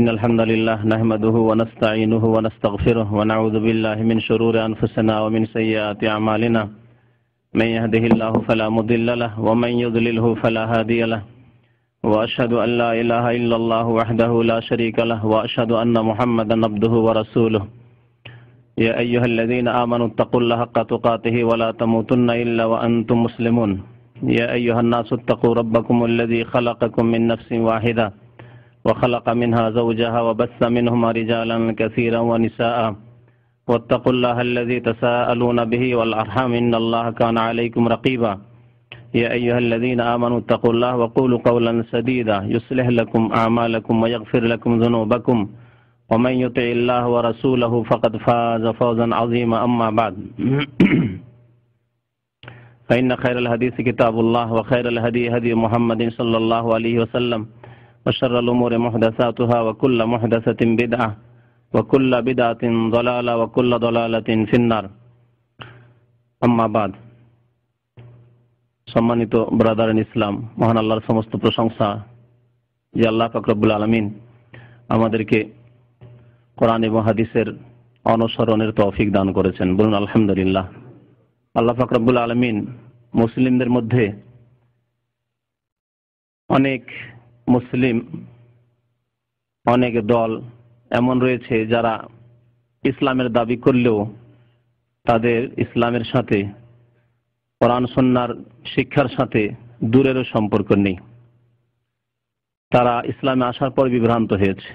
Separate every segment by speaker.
Speaker 1: إن الحمد لله نحمده ونستعينه ونستغفره ونعوذ بالله من شرور أنفسنا ومن سيئات أعمالنا من يهده الله فلا مضل له ومن يضلله فلا هادي له وأشهد أن لا إله إلا الله وحده لا شريك له وأشهد أن محمدا عبده ورسوله يا أيها الذين آمنوا اتقوا الله حق تقاته ولا تموتن إلا وأنتم مسلمون يا أيها الناس اتقوا ربكم الذي خلقكم من نفس واحدة وخلق منها زوجها وبث منهما رجالا كثيرا ونساء واتقوا الله الذي تساءلون به والأرحام إن الله كان عليكم رقيبا يا أيها الذين آمنوا اتقوا الله وقولوا قولا سديدا يصلح لكم أعمالكم ويغفر لكم ذنوبكم ومن يطع الله ورسوله فقد فاز فوزا عظيما أما بعد فإن خير الحديث كتاب الله وخير الهدي هدي محمد صلى الله عليه وسلم وشر الأمور محدثاتها وكل محدثة بدعة وكل بدعة ضلالة وكل ضلالة في النار أما بعد সম্মানিত brother in ইসলাম, মহান আল্লাহর সমস্ত প্রশংসা যে আল্লাহ পাক রব্বুল আলামিন আমাদেরকে কোরআন এবং হাদিসের অনুসরণের তৌফিক দান করেছেন। বলুন আলহামদুলিল্লাহ। আল্লাহ পাক রব্বুল আলামিন মুসলিমদের মধ্যে অনেক মুসলিম, অনেক দল এমন রয়েছে যারা ইসলামের দাবি করলেও তাদের ইসলামের সাথে, কোরআন সুন্নাহর শিক্ষার সাথে দূরেরও সম্পর্ক নেই। তারা ইসলামে আসার পর বিভ্রান্ত হয়েছে।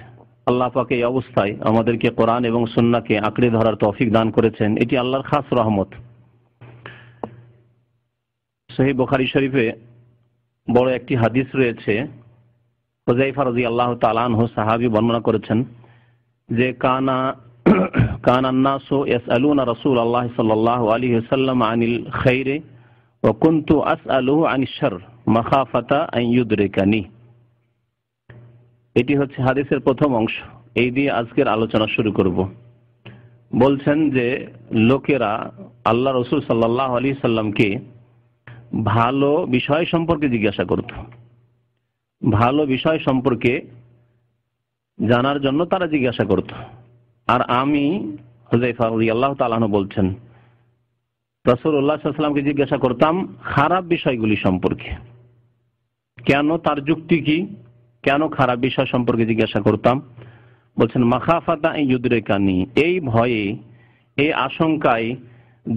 Speaker 1: আল্লাহ পাক এই অবস্থায় আমাদেরকে কোরআন এবং সুন্নাহকে আঁকড়ে ধরার তৌফিক দান করেছেন। এটি আল্লাহর খাস রহমত। সহিহ বুখারী শরীফে বড় একটি হাদিস রয়েছে। হুযায়ফা রাদিয়াল্লাহু তাআলা আনহু সাহাবী বর্ণনা করেছেন যে কানান নাসু ইয়াসআলুনা রাসূলুল্লাহ সাল্লাল্লাহু আলাইহি ওয়াসাল্লাম আনিল খাইরি ওয়া কুনতু আসআলুহু আনিশ শার মাখাফাতা আন ইউদরিকানি। এটি হচ্ছে হাদিসের প্রথম অংশ। এই দিয়ে আজকের আলোচনা শুরু করব। বলছেন যে লোকেরা আল্লাহ রাসূল সাল্লাল্লাহু আলাইহি সাল্লামকে ভালো বিষয় সম্পর্কে জিজ্ঞাসা করত। ভালো বিষয় সম্পর্কে জানার জন্য তারা জিজ্ঞাসা করত। আর আমি, হুযায়ফা রাদিয়াল্লাহু তাআলা আনহু বলছেন, রাসূলুল্লাহ সাল্লাল্লাহু আলাইহি ওয়াসাল্লামকে জিজ্ঞাসা করতাম খারাপ বিষয়গুলি সম্পর্কে। কেন? তার যুক্তি কি? কেন খারাপ বিষয় সম্পর্কে জিজ্ঞাসা করতাম? বলছেন মাখাফাতা আন ইউদরিকানি, এই ভয়ে, এই আশঙ্কায়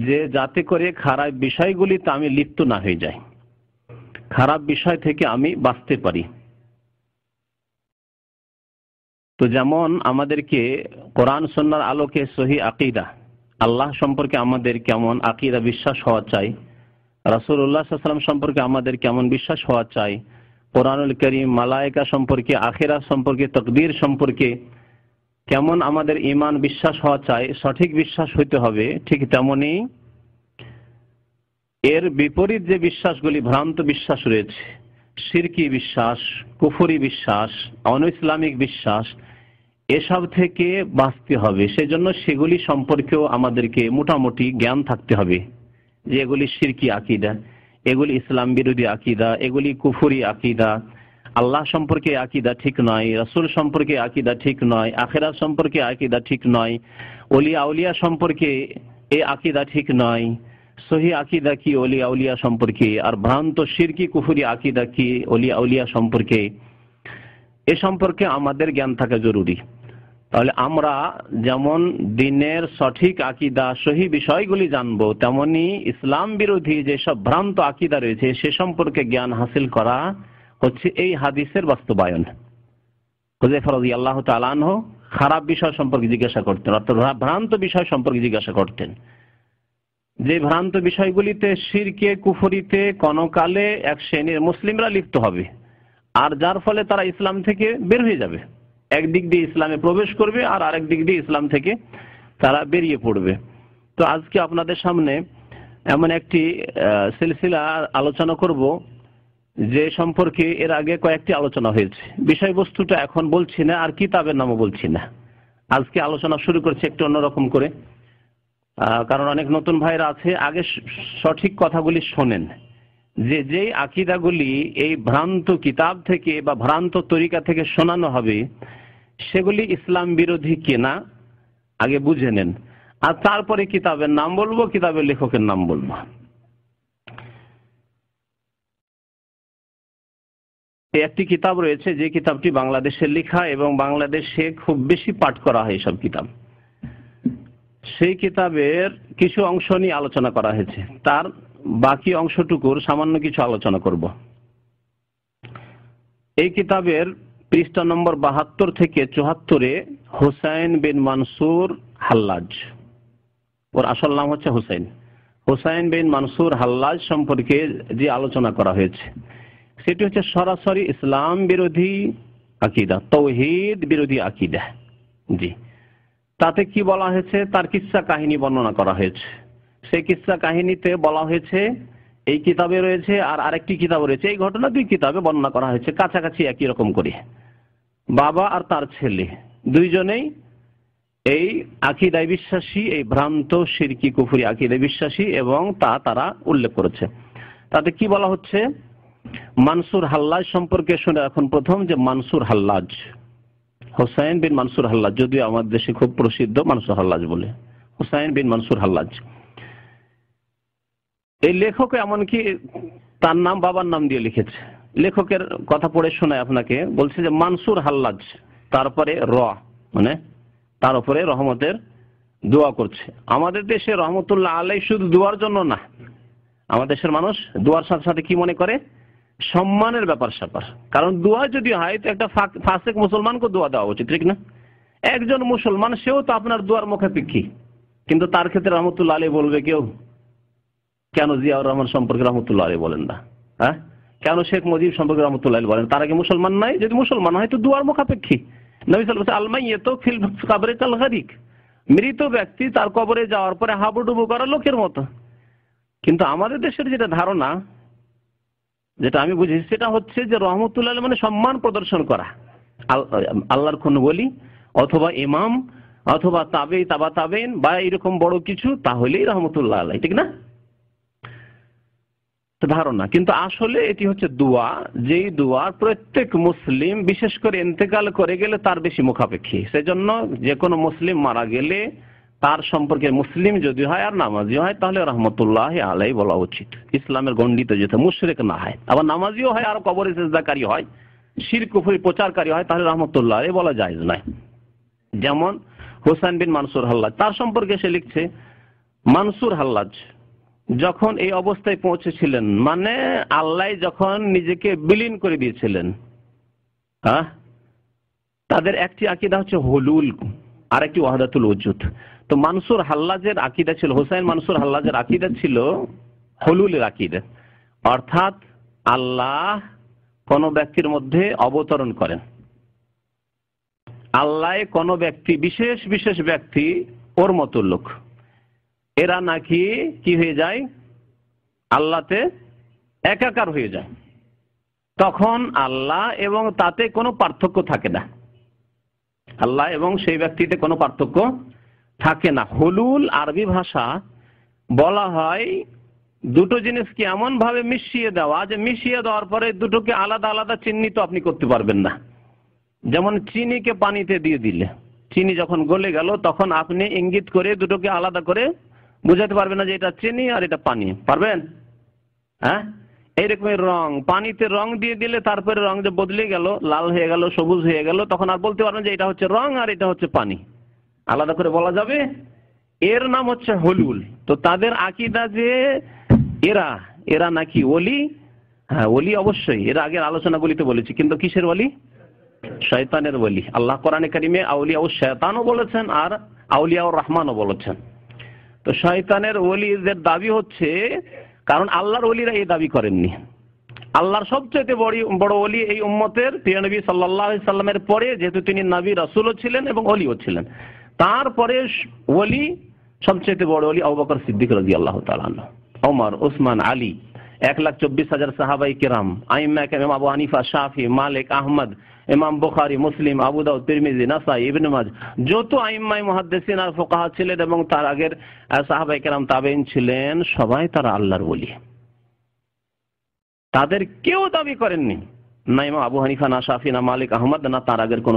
Speaker 1: যে যাতে করে খারাপ বিষয়গুলিতে আমি লিপ্ত না হয়ে যাই, খারাপ বিষয় থেকে আমি বাঁচতে পারি। তো যেমন আমাদেরকে কোরআন সুন্নাহর আলোকে সহিহ আকীদা, আল্লাহ সম্পর্কে আমাদের কেমন আকীদা বিশ্বাস হওয়া চাই, রাসূলুল্লাহ সাল্লাল্লাহু আলাইহি ওয়াসাল্লাম সম্পর্কে আমাদের কেমন বিশ্বাস হওয়া চাই, কোরআনুল কারীম, মালায়েকা সম্পর্কে, আখিরাত সম্পর্কে, তাকদীর সম্পর্কে কেমন আমাদের ঈমান বিশ্বাস হওয়া চাই, সঠিক বিশ্বাস হইতে হবে, ঠিক তেমনি এর বিপরীত যে বিশ্বাসগুলি, ভ্রান্ত বিশ্বাস রয়েছে, শিরকি বিশ্বাস, কুফরি বিশ্বাস, অনইসলামিক বিশ্বাস, এসব থেকে বাঁচতে হবে। সেজন্য সেগুলি সম্পর্কেও আমাদেরকে মোটামুটি জ্ঞান থাকতে হবে যে এগুলি শিরকি আকীদা, এগুলি ইসলাম বিরোধী আকীদা, এগুলি কুফরি আকীদা, আল্লাহ সম্পর্কে আকীদা ঠিক নয়, রাসূল সম্পর্কে আকীদা ঠিক নয়, আখিরাত সম্পর্কে আকীদা ঠিক নয়, ওলিয়া আউলিয়া সম্পর্কে এই আকীদা ঠিক নয়, সহিহ আকীদা কি ওলিয়া আউলিয়া সম্পর্কে, আর ভ্রান্ত শিরকি কুফরি আকীদা কি ওলিয়া আউলিয়া সম্পর্কে, এ সম্পর্কে আমাদের জ্ঞান থাকা জরুরি। তাহলে আমরা যেমন দিনের সঠিক আকীদা, সহিহ বিষয়গুলি জানবো, তেমনি ইসলাম বিরোধী যেসব ভ্রান্ত আকীদা রয়েছে সে সম্পর্কে জ্ঞান হাসিল করা হচ্ছে এই হাদিসের বাস্তবায়ন। হুযায়ফা রাদিয়াল্লাহু তাআলা আনহু খারাপ বিষয় সম্পর্কে জিজ্ঞাসা করতেন, অর্থাৎ ভ্রান্ত বিষয় সম্পর্কে জিজ্ঞাসা করতেন। যে ভ্রান্ত বিষয়গুলিতে, শিরকে কুফরিতে কোনকালে এক শ্রেণীর মুসলিমরা লিপ্ত হবে, আর যার ফলে তারা ইসলাম থেকে বের হয়ে যাবে। একদিক দিয়ে ইসলামে প্রবেশ করবে আর আরেক দিক দিয়ে ইসলাম থেকে তারা বেরিয়ে পড়বে। তো আজকে আপনাদের সামনে এমন একটি সিলসিলা আলোচনা করব যে সম্পর্কে এর আগে কয়েকটি আলোচনা হয়েছে। বিষয়বস্তুটা এখন বলছি না, আর কিতাবের নামও বলছি না। আজকে আলোচনা শুরু করছি একটু অন্যরকম করে, কারণ অনেক নতুন ভাইরা আছে, আগে সঠিক কথাগুলি শোনেন। যে আকীদাগুলি এই ভ্রান্ত কিতাব থেকে বা ভ্রান্ত তরিকা থেকে শোনানো হবে, সেগুলি ইসলাম বিরোধী কিনা আগে বুঝে নেন, আর তারপরে কিতাবের নাম বলবো, কিতাবের লেখকের নাম বলবো। একটি কিতাব রয়েছে, যে কিতাবটি বাংলাদেশে লেখা এবং বাংলাদেশে খুব বেশি পাঠ করা হয় সব কিতাব। সেই কিতাবের কিছু অংশ নিয়ে আলোচনা করা হয়েছে, তার বাকি অংশটুকুর সামান্য কিছু আলোচনা করব। এই কিতাবের পৃষ্ঠা নম্বর 72 থেকে 74-এ হুসাইন বিন মানসুর হাল্লাজ, ওর আসল নাম হচ্ছে হুসাইন বিন মানসুর হাল্লাজ সম্পর্কে যে আলোচনা করা হয়েছে সেটি হচ্ছে সরাসরি ইসলাম বিরোধী আকীদা, তাওহীদ বিরোধী আকীদা। জি, তাতে কি বলা হয়েছে, তার কিসসা কাহিনী বর্ণনা করা হয়েছে। সেই কিসসা কাহিনীতে বলা হয়েছে, এই কিতাবে রয়েছে আর আরেকটি কিতাব রয়েছে, এই ঘটনা দুই কিতাবে বর্ণনা করা হয়েছে কাছাকাছি একই রকম করে। বাবা আর তার ছেলে দুইজনেই এই আকীদায় বিশ্বাসী, এই ভ্রান্ত শিরকি কুফরি আকীদায় বিশ্বাসী, এবং তারা উল্লেখ করেছে। তাতে কি বলা হচ্ছে, মানসুর হাল্লাজ সম্পর্কে শুনে এখন প্রথম যে মানসুর হাল্লাজ, হুসাইন বিন মানসুর হাল্লাজ, যদিও আমাদের দেশে খুব প্রসিদ্ধ মানসুর হাল্লাজ বলে, হুসাইন বিন মানসুর হাল্লাজ। এই লেখক এমনকি তার নাম বাবার নাম দিয়ে লিখেছে। লেখকের কথা পড়ে শোনায় আপনাকে, বলছে যে মানসুর হাল্লাজ, তারপরে মানে তার উপরে রহমতের দোয়া করছে। আমাদের দেশে রহমতুল্লাহ আলাই শুধু দোয়ার জন্য না, আমাদের দেশের মানুষ দোয়ার সাথে সাথে কি মনে করে, সম্মানের ব্যাপার স্যাপার। কারণ দোয়া যদি হয় তো একটা ফাসেক মুসলমানকে দোয়া দেওয়া উচিত, ঠিক না? একজন মুসলমান, সেও তো আপনার দোয়ার মুখাপেক্ষী, কিন্তু তার ক্ষেত্রে রহমতুল্লাহ আলাই বলবে কেউ? কেন জিয়াউর রহমান সম্পর্কে রহমতুল্লাহ আলাই বলেন না? হ্যাঁ, কেন শেখ মুজিব সম্পর্কে রহমতুল্লাহ আলাই বলেন? তারা কি মুসলমান নাই? যদি মুসলমান হয় তো দোয়ার মুখাপেক্ষী। নবী সাল্লাল্লাহু আলাইহি ওয়াসাল্লাম আল-মাইয়িতু ফিল কবরি কাল গারিক, মৃত ব্যক্তি তার কবরে যাওয়ার পরে হাবুডুবু করা লোকের মতো। কিন্তু আমাদের দেশের যেটা ধারণা, যেটা আমি বুঝি, সেটা হচ্ছে যে রহমতুল্লাহ আলাই মানে সম্মান প্রদর্শন করা আল্লাহর কোন ওলি অথবা ইমাম অথবা তাবা তাবেইন বা এরকম বড় কিছু, তাহলেই রহমতুল্লাহ আলাই, ঠিক না? ধারণা, কিন্তু আসলে এটি হচ্ছে দোয়া, যেই দোয়া প্রত্যেক মুসলিম, বিশেষ করে ইন্তেকাল করে গেলে তার বেশি মুখাপেক্ষী। সেজন্য যে কোনো মুসলিম মারা গেলে তার সম্পর্কে, মুসলিম যদি হয় আর নামাজি হয়, তাহলে রহমতুল্লাহ আলাই বলা উচিত, ইসলামের গণ্ডিত যেতে, মুশরিক না হয়। আবার নামাজিও হয় আর কবরে সিজদাকারী হয়, শিরক কুফরি প্রচারকারী হয়, তাহলে রহমতুল্লাহ আলাই বলা জায়েজ নয়। যেমন হুসাইন বিন মানসুর হাল্লাজ, তার সম্পর্কে সে লিখছে, মানসুর হাল্লাজ যখন এই অবস্থায় পৌঁছেছিলেন, মানে আল্লাহ যখন নিজেকে বিলীন করে দিয়েছিলেন, তাদের একটি আকীদা হচ্ছে হুলুল আর একটি ওয়াহদাতুল ওজুদ। তো মানসুর হাল্লাজের আকীদা ছিল, হুসাইন মানসুর হাল্লাজের আকীদা ছিল হুলুলের আকীদা, অর্থাৎ আল্লাহ কোন ব্যক্তির মধ্যে অবতরণ করেন, আল্লাহ কোন ব্যক্তি, বিশেষ বিশেষ ব্যক্তি ওর মতো লোক, এরা নাকি কি হয়ে যায়, আল্লাহতে একাকার হয়ে যায়, তখন আল্লাহ এবং তাতে কোনো পার্থক্য থাকে না, আল্লাহ এবং সেই ব্যক্তিতে কোনো পার্থক্য থাকে না। হুলুল আরবি ভাষা বলা হয় দুটো জিনিসকে এমন ভাবে মিশিয়ে দেওয়া, যে মিশিয়ে দেওয়ার পরে দুটোকে আলাদা আলাদা চিহ্নিত আপনি করতে পারবেন না। যেমন চিনিকে পানিতে দিয়ে দিলে, চিনি যখন গলে গেল, তখন আপনি ইঙ্গিত করে দুটোকে আলাদা করে বুঝাতে পারবেন না যে এটা চিনি আর এটা পানি, পারবেন? হ্যাঁ, এইরকমের রং, পানিতে রং দিয়ে দিলে তারপরে রং যে বদলে গেল, লাল হয়ে গেল, সবুজ হয়ে গেল, তখন আর বলতে পারবেন যে এটা হচ্ছে রং আর এটা হচ্ছে পানি, আলাদা করে বলা যাবে? এর নাম হচ্ছে হুলুল। তো তাদের আকীদা যে এরা নাকি ওলি, হ্যাঁ ওলি অবশ্যই, এর আগের আলোচনাগুলিতে বলেছি, কিন্তু কিসের ওলি? শয়তানের ওলি। আল্লাহ কোরআনে কারিমে আউলিয়া ও শয়তানও বলেছেন আর আউলিয়া ও রহমানও বলেছেন। তো শয়তানের ওলিদের দাবি হচ্ছে, কারণ আল্লাহর ওলিরা এই দাবি করেননি। আল্লাহর সবচেয়ে বড় ওলি এই উম্মতের প্রিয় নবী সাল্লাল্লাহু আলাইহি সাল্লামের পরে, যেহেতু তিনি নবী রাসূলও ছিলেন এবং ওলিও ছিলেন, তারপরে ওলি সবচেয়ে বড় ওলি আবু বকর সিদ্দিক রাদিয়াল্লাহু তাআলা আনহু, ওমর, ওসমান, আলী, 1,24,000 সাহাবায়ে কেরাম, আইম্মা কেরাম, আবু হানিফা, শাফি, মালিক, আহমদ, ইমাম বুখারী, মুসলিম, আবু দাউদ, তিরমিজি, নাসাই, ইবনে মাজাহ, যত আইম্মায়ে মুহাদ্দিসিন আর ফুকাহা ছিলেন এবং তার আগের সাহাবায়ে কেরাম, তাবেঈন ছিলেন, সবাই তারা আল্লাহর ওলি। তাদের কেউ দাবি করেননি, না ইমাম আবু হানিফা, না শাফি, না মালিক, আহমদ, না তার আগের কোন